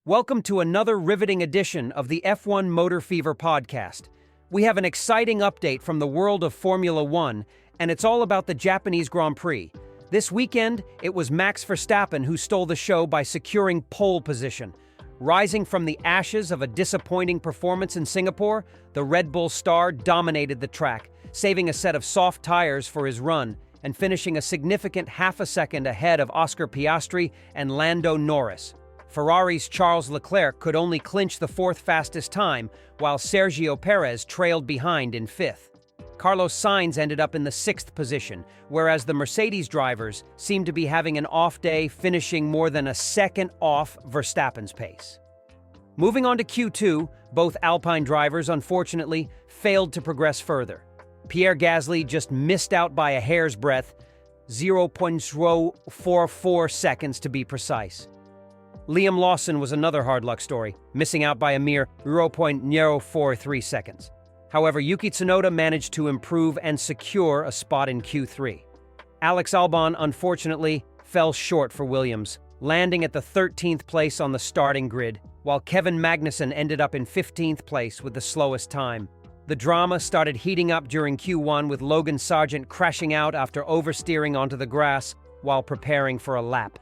Welcome to another riveting edition of the F1 Motor Fever podcast. We have an exciting update from the world of Formula One, and it's all about the Japanese Grand Prix. This weekend, it was Max Verstappen who stole the show by securing pole position. Rising from the ashes of a disappointing performance in Singapore, the Red Bull star dominated the track, saving a set of soft tires for his run and finishing a significant half a second ahead of Oscar Piastri and Lando Norris. Ferrari's Charles Leclerc could only clinch the fourth fastest time, while Sergio Perez trailed behind in fifth. Carlos Sainz ended up in the sixth position, whereas the Mercedes drivers seemed to be having an off day, finishing more than a second off Verstappen's pace. Moving on to Q2, both Alpine drivers, unfortunately, failed to progress further. Pierre Gasly just missed out by a hair's breadth, 0.044 seconds to be precise. Liam Lawson was another hard luck story, missing out by a mere 0.043 seconds. However, Yuki Tsunoda managed to improve and secure a spot in Q3. Alex Albon, unfortunately, fell short for Williams, landing at the 13th place on the starting grid, while Kevin Magnussen ended up in 15th place with the slowest time. The drama started heating up during Q1 with Logan Sargent crashing out after oversteering onto the grass while preparing for a lap.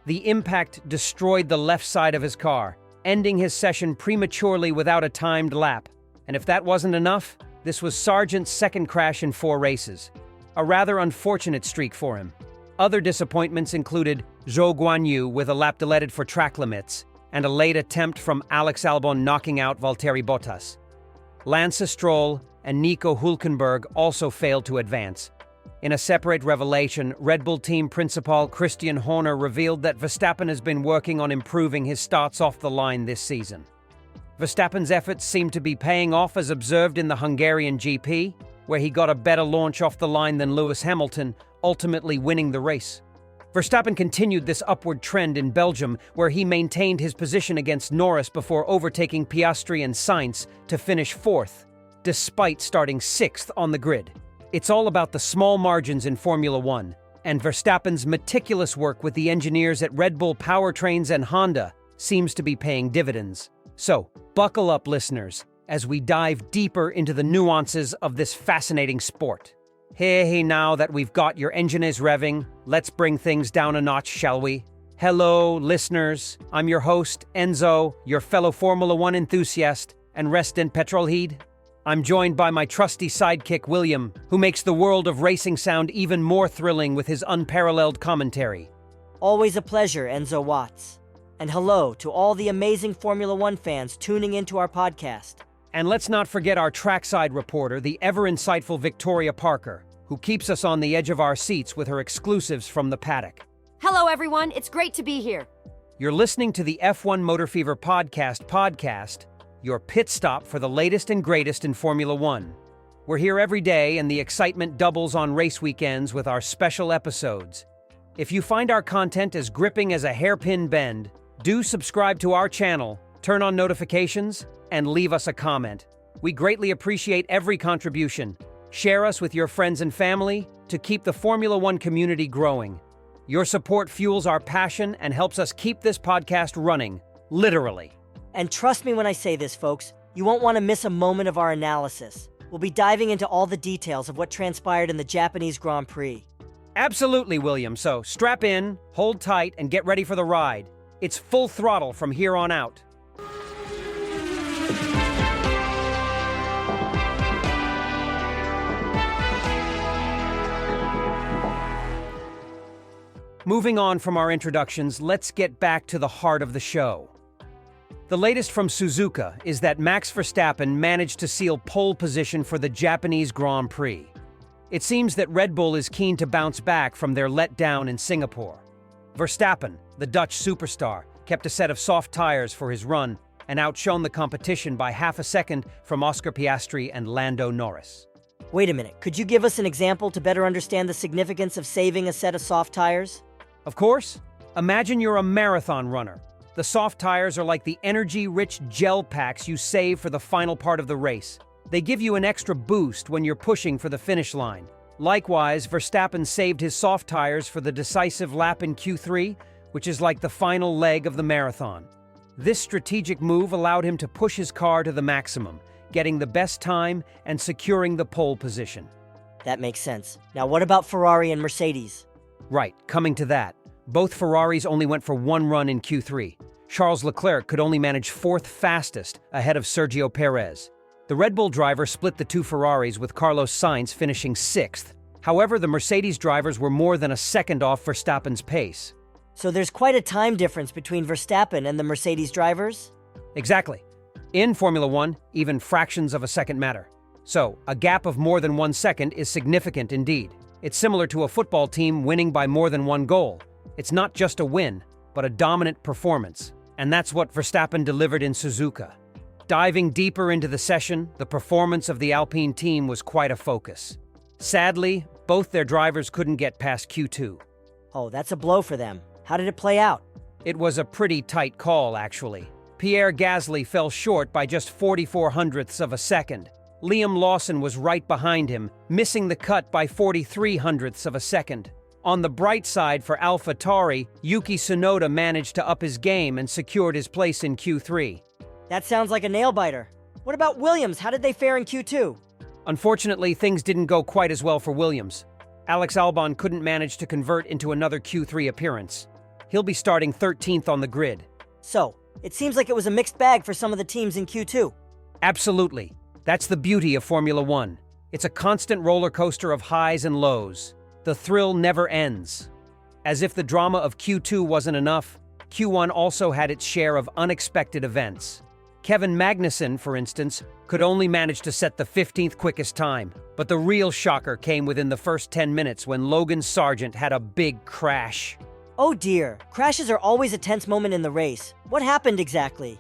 The impact destroyed the left side of his car, ending his session prematurely without a timed lap. And if that wasn't enough, this was Sargent's second crash in 4 races. A rather unfortunate streak for him. Other disappointments included Zhou Guanyu with a lap deleted for track limits, and a late attempt from Alex Albon knocking out Valtteri Bottas. Lance Stroll and Nico Hülkenberg also failed to advance. In a separate revelation, Red Bull team principal Christian Horner revealed that Verstappen has been working on improving his starts off the line this season. Verstappen's efforts seem to be paying off as observed in the Hungarian GP, where he got a better launch off the line than Lewis Hamilton, ultimately winning the race. Verstappen continued this upward trend in Belgium, where he maintained his position against Norris before overtaking Piastri and Sainz to finish 4th, despite starting 6th on the grid. It's all about the small margins in Formula One, and Verstappen's meticulous work with the engineers at Red Bull Powertrains and Honda seems to be paying dividends. So, buckle up, listeners, as we dive deeper into the nuances of this fascinating sport. Hey, now that we've got your engines revving, let's bring things down a notch, shall we? Hello, listeners. I'm your host, Enzo, your fellow Formula One enthusiast and resident petrolhead. I'm joined by my trusty sidekick, William, who makes the world of racing sound even more thrilling with his unparalleled commentary. Always a pleasure, Enzo Watts. And hello to all the amazing Formula One fans tuning into our podcast. And let's not forget our trackside reporter, the ever-insightful Victoria Parker, who keeps us on the edge of our seats with her exclusives from the paddock. Hello, everyone. It's great to be here. You're listening to the F1 Motor Fever podcast, your pit stop for the latest and greatest in Formula One. We're here every day, and the excitement doubles on race weekends with our special episodes. If you find our content as gripping as a hairpin bend, do subscribe to our channel, turn on notifications, and leave us a comment. We greatly appreciate every contribution. Share us with your friends and family to keep the Formula One community growing. Your support fuels our passion and helps us keep this podcast running, literally. And trust me when I say this, folks, you won't want to miss a moment of our analysis. We'll be diving into all the details of what transpired in the Japanese Grand Prix. Absolutely, William. So strap in, hold tight, and get ready for the ride. It's full throttle from here on out. Moving on from our introductions, let's get back to the heart of the show. The latest from Suzuka is that Max Verstappen managed to seal pole position for the Japanese Grand Prix. It seems that Red Bull is keen to bounce back from their letdown in Singapore. Verstappen, the Dutch superstar, kept a set of soft tires for his run and outshone the competition by half a second from Oscar Piastri and Lando Norris. Wait a minute, could you give us an example to better understand the significance of saving a set of soft tires? Of course. Imagine you're a marathon runner. The soft tires are like the energy-rich gel packs you save for the final part of the race. They give you an extra boost when you're pushing for the finish line. Likewise, Verstappen saved his soft tires for the decisive lap in Q3, which is like the final leg of the marathon. This strategic move allowed him to push his car to the maximum, getting the best time and securing the pole position. That makes sense. Now what about Ferrari and Mercedes? Right, coming to that. Both Ferraris only went for one run in Q3. Charles Leclerc could only manage fourth fastest, ahead of Sergio Perez. The Red Bull driver split the two Ferraris, with Carlos Sainz finishing sixth. However, the Mercedes drivers were more than a second off Verstappen's pace. So there's quite a time difference between Verstappen and the Mercedes drivers? Exactly. In Formula One, even fractions of a second matter. So, a gap of more than 1 second is significant indeed. It's similar to a football team winning by more than one goal. It's not just a win, but a dominant performance. And that's what Verstappen delivered in Suzuka. Diving deeper into the session, the performance of the Alpine team was quite a focus. Sadly, both their drivers couldn't get past Q2. Oh, that's a blow for them. How did it play out? It was a pretty tight call, actually. Pierre Gasly fell short by just 44 hundredths of a second. Liam Lawson was right behind him, missing the cut by 43 hundredths of a second. On the bright side for AlphaTauri, Yuki Tsunoda managed to up his game and secured his place in Q3. That sounds like a nail-biter. What about Williams? How did they fare in Q2? Unfortunately, things didn't go quite as well for Williams. Alex Albon couldn't manage to convert into another Q3 appearance. He'll be starting 13th on the grid. So, it seems like it was a mixed bag for some of the teams in Q2. Absolutely. That's the beauty of Formula One. It's a constant roller coaster of highs and lows. The thrill never ends. As if the drama of Q2 wasn't enough, Q1 also had its share of unexpected events. Kevin Magnussen, for instance, could only manage to set the 15th quickest time, but the real shocker came within the first 10 minutes when Logan Sargeant had a big crash. Oh dear, crashes are always a tense moment in the race. What happened exactly?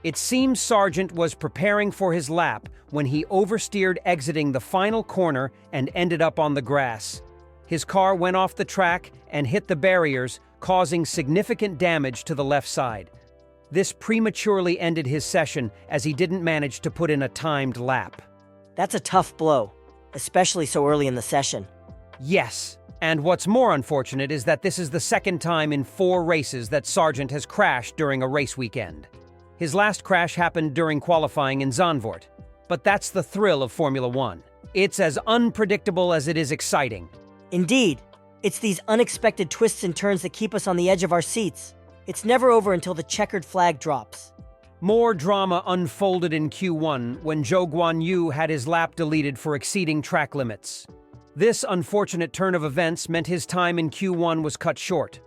It seems Sargeant was preparing for his lap when he oversteered exiting the final corner and ended up on the grass. His car went off the track and hit the barriers, causing significant damage to the left side. This prematurely ended his session as he didn't manage to put in a timed lap. That's a tough blow, especially so early in the session. Yes, and what's more unfortunate is that this is the second time in 4 races that Sargeant has crashed during a race weekend. His last crash happened during qualifying in Zandvoort. But that's the thrill of Formula One. It's as unpredictable as it is exciting. Indeed, it's these unexpected twists and turns that keep us on the edge of our seats. It's never over until the checkered flag drops. More drama unfolded in Q1 when Zhou Guanyu had his lap deleted for exceeding track limits. This unfortunate turn of events meant his time in Q1 was cut short.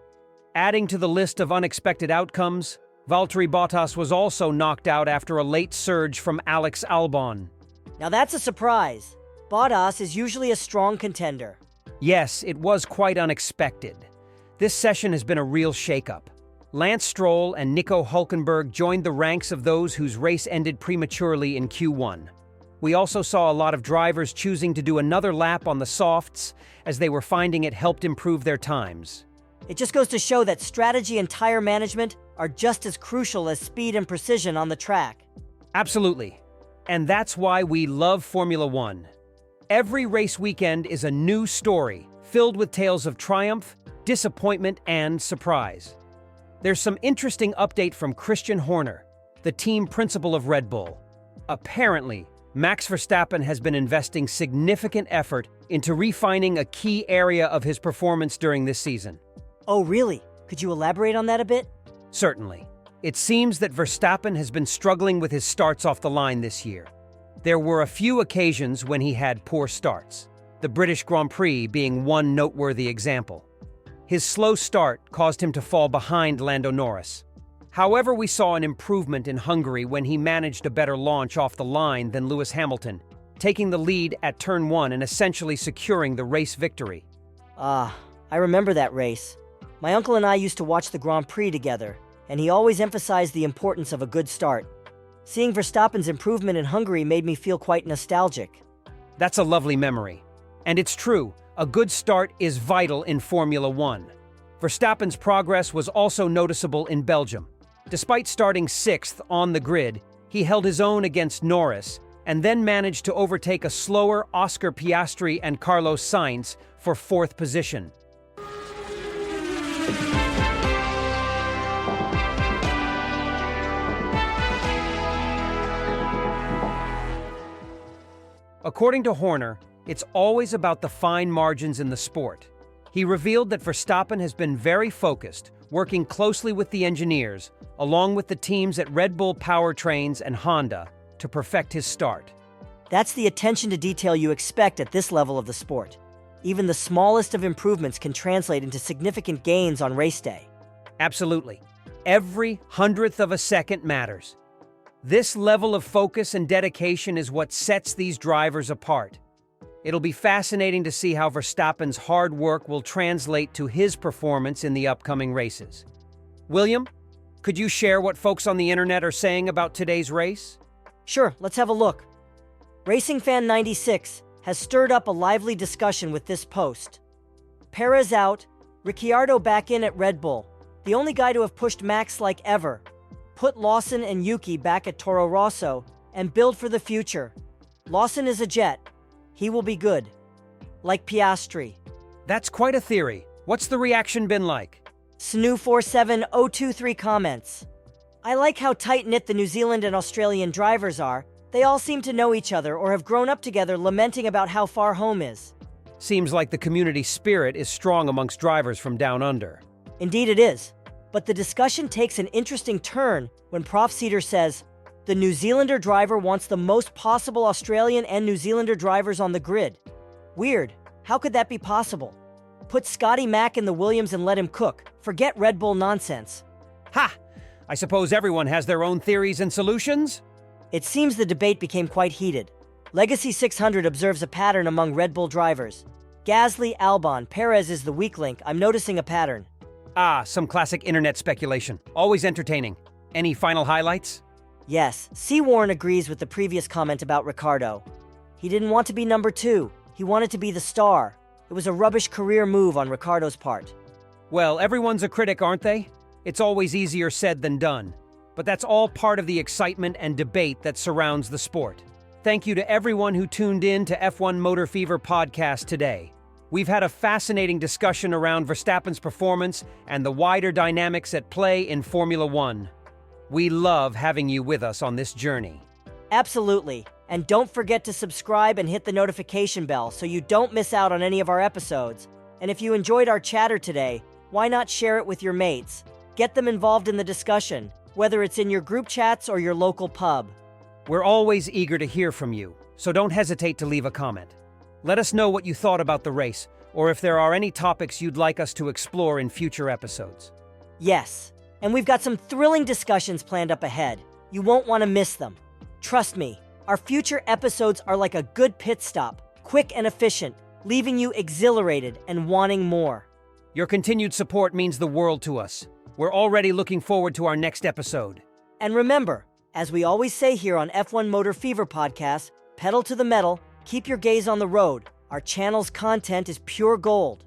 Adding to the list of unexpected outcomes, Valtteri Bottas was also knocked out after a late surge from Alex Albon. Now that's a surprise. Bottas is usually a strong contender. Yes, it was quite unexpected. This session has been a real shakeup. Lance Stroll and Nico Hülkenberg joined the ranks of those whose race ended prematurely in Q1. We also saw a lot of drivers choosing to do another lap on the softs as they were finding it helped improve their times. It just goes to show that strategy and tire management are just as crucial as speed and precision on the track. Absolutely. And that's why we love Formula One. Every race weekend is a new story, filled with tales of triumph, disappointment, and surprise. There's some interesting update from Christian Horner, the team principal of Red Bull. Apparently, Max Verstappen has been investing significant effort into refining a key area of his performance during this season. Oh, really? Could you elaborate on that a bit? Certainly. It seems that Verstappen has been struggling with his starts off the line this year. There were a few occasions when he had poor starts, the British Grand Prix being one noteworthy example. His slow start caused him to fall behind Lando Norris. However, we saw an improvement in Hungary when he managed a better launch off the line than Lewis Hamilton, taking the lead at turn 1 and essentially securing the race victory. I remember that race. My uncle and I used to watch the Grand Prix together, and he always emphasized the importance of a good start. Seeing Verstappen's improvement in Hungary made me feel quite nostalgic. That's a lovely memory. And it's true, a good start is vital in Formula One. Verstappen's progress was also noticeable in Belgium. Despite starting 6th on the grid, he held his own against Norris and then managed to overtake a slower Oscar Piastri and Carlos Sainz for 4th position. According to Horner, it's always about the fine margins in the sport. He revealed that Verstappen has been very focused, working closely with the engineers, along with the teams at Red Bull Powertrains and Honda, to perfect his start. That's the attention to detail you expect at this level of the sport. Even the smallest of improvements can translate into significant gains on race day. Absolutely. Every hundredth of a second matters. This level of focus and dedication is what sets these drivers apart. It'll be fascinating to see how Verstappen's hard work will translate to his performance in the upcoming races. William, could you share what folks on the internet are saying about today's race? Sure, let's have a look. Racing Fan 96 has stirred up a lively discussion with this post. Perez out, Ricciardo back in at Red Bull, the only guy to have pushed Max like ever. Put Lawson and Yuki back at Toro Rosso and build for the future. Lawson is a jet. He will be good. Like Piastri. That's quite a theory. What's the reaction been like? Snoo47023 comments. I like how tight-knit the New Zealand and Australian drivers are. They all seem to know each other or have grown up together, lamenting about how far home is. Seems like the community spirit is strong amongst drivers from down under. Indeed it is. But the discussion takes an interesting turn when Prof. Cedar says, the New Zealander driver wants the most possible Australian and New Zealander drivers on the grid. Weird. How could that be possible? Put Scotty Mack in the Williams and let him cook. Forget Red Bull nonsense. Ha! I suppose everyone has their own theories and solutions? It seems the debate became quite heated. Legacy 600 observes a pattern among Red Bull drivers. Gasly, Albon, Perez is the weak link. I'm noticing a pattern. Ah, some classic internet speculation. Always entertaining. Any final highlights? Yes, C. Warren agrees with the previous comment about Ricciardo. He didn't want to be number 2. He wanted to be the star. It was a rubbish career move on Ricciardo's part. Well, everyone's a critic, aren't they? It's always easier said than done. But that's all part of the excitement and debate that surrounds the sport. Thank you to everyone who tuned in to F1 Motor Fever podcast today. We've had a fascinating discussion around Verstappen's performance and the wider dynamics at play in Formula One. We love having you with us on this journey. Absolutely. And don't forget to subscribe and hit the notification bell so you don't miss out on any of our episodes. And if you enjoyed our chatter today, why not share it with your mates? Get them involved in the discussion, whether it's in your group chats or your local pub. We're always eager to hear from you, so don't hesitate to leave a comment. Let us know what you thought about the race, or if there are any topics you'd like us to explore in future episodes. Yes, and we've got some thrilling discussions planned up ahead. You won't want to miss them. Trust me, our future episodes are like a good pit stop, quick and efficient, leaving you exhilarated and wanting more. Your continued support means the world to us. We're already looking forward to our next episode. And remember, as we always say here on F1 Motor Fever podcast, pedal to the metal, keep your gaze on the road. Our channel's content is pure gold.